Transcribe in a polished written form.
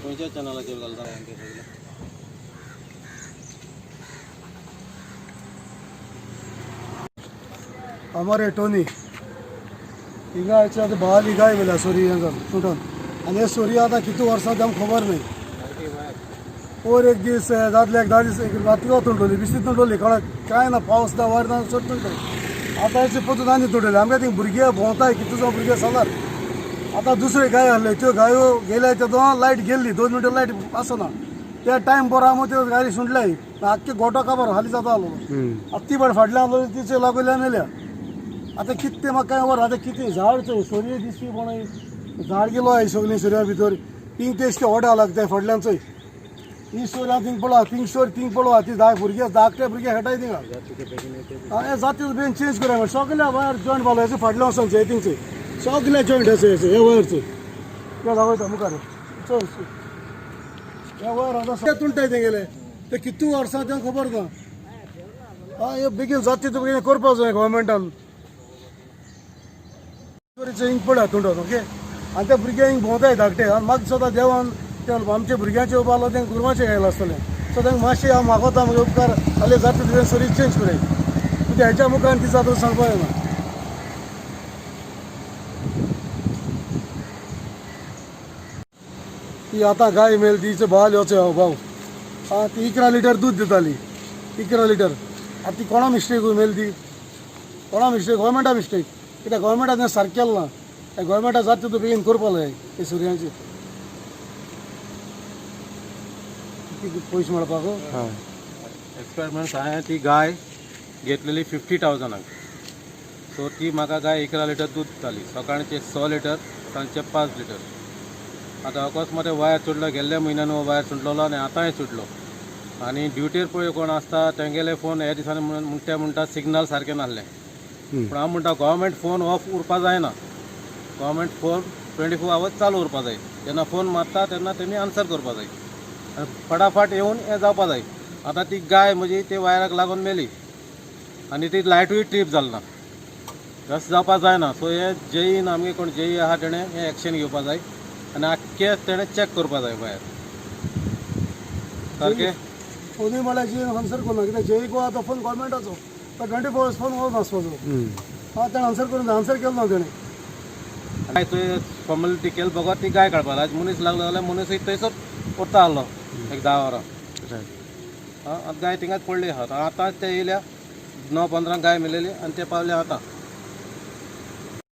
कोणत्या चॅनलाचेर घालता यांचे सगळे हमारे टोनी हिंगा याच्यात बाल हिगाय गेला सोरी हांगा तुटून आनी हे सोरी आतां कितू वर्सां आमकां खबर नाही और एक दीस जातले एक 10 दीस राती तुंटली बिस्ती तुंटली कळक काय ना पावस ना वार ना चड तुंटली आतां हेची पतून आनी तुटली आमकां ती भुरगे भोंवताय कितू जावं भुरगे सालार आतां दुसरे गाय आहले त्यो गायो गेल्या तेदो लायट गेल्ली 2 मिनटां लायट आसना त्या टायम बरो आहा त्यो गाडी सुटल्याय आख्खे गोठो काबार हाली जाता आलो ती बड फाटल्यान आलो तिचे लागल्या मेल्या आतां कितें म्हाका काय वर आतां कितें झाड चोय सोरी दिसती पण झाड गेलो आय सगळीं सोऱ्या भितर थिंग तेच ओड्या लागताय फाटल्यान चोय ही सोऱ्या थिंग पळोवा थिंग सोर थिंग पळोवा ती भुरगे धाकटे भुरगे खेळटाय थिंगा हे जाती बेन चेंज करूया सगल्या वायर जॉयंट बालोचे फाटल्यान वचोन थिंग चोय सगळे जॉयंट अशें हे वायरचे ते दाखयता मुखार चल हे वायर आतां तुंटाय ते गेले ते कितू वर्सां तें खबर ना हे बेगीन जाती तो बेगीन करपाक जाय गव्हर्मेंटान हिंग पडा तुंडोन ओके आनी ते भुरगे हिंग भोंवताय धाकटे आनी म्हाका सदां देवान ते आमचे भुरग्यांचे उबालो तेंका गुरवाचें घायला आसतलें सो तांकां मातशें हांव मागोता म्हगे उपकार जाल्यार जाता तुवें सोरी चेंज कराय कित्याक हेच्या मुखार ती जाता सांगपा येना ती आतां गाय मेल तिचो बाल येवचो भाव ती 11 लिटर दूध दिताली 11 लिटर आतां ती कोणा मिस्टेक मेल ती कोणा मिस्टेक गव्हर्मेंटा मिस्टेक कित्याक गव्हर्मेंटान सारकें केलें ना त्या गव्हर्मेंटा जाता तितू बेगीन करपा जाय ते सुरयांचे पयशे मेळपाक एक्सपेरिमेंट हांवें ती गाय घेतलेली 50,000 सो ती म्हाका गाय 11 लिटर दूध दिताली सकाळचे 6 लिटर सांजचे 5 लिटर आतां अकस्मात वायर सुटलो गेल्ल्या म्हयन्यान हो वायर सुटलेलो आनी आतांय सुटलो आनी ड्युटीर पळय कोण आसता तेंगेले फोन हे दिसांनी म्हणटा सिग्नल सारकें नासलें पूण हांव म्हणटा गव्हर्मेंट फोन ऑफ उरपा जायना गव्हर्मेंट फोन 24 आवर्स चालू उरपा जाय जेन्ना फोन मारता तेन्ना तेमी आन्सर करपा जाय आनी फटाफट येवन हें जावपा जाय आतां ती गाय म्हजी ते वायराक लागून मेली आनी ती लायटूय ट्रीप जालना तशें जावपा जायना सो हे जेईन आमगे कोण जेई आहा तेणें हें एक्शन घेवपा जाय आनी आख्खे तेणें चॅक करपा जाय वायर सारकें फोनूय म्हळ्यार जेईन आन्सर करना कित्याक जेईक आतां फोन गव्हर्मेंटाचो तो 24 आवर्स फोन हो आसपाचो तेणें आन्सर करून आन्सर केलो ना तेणें गाय थंय फॉर्मेलिटी केली बगत ती गाय काडपा आज मनीस लागलो जाल्यार मनीसय थंयसर उरता आहलो एक 10 वरां आतां गाय थिंगाच पडली आहा आतां ते येयल्या 9-15 गाय मेलेली आनी ते पावले आतां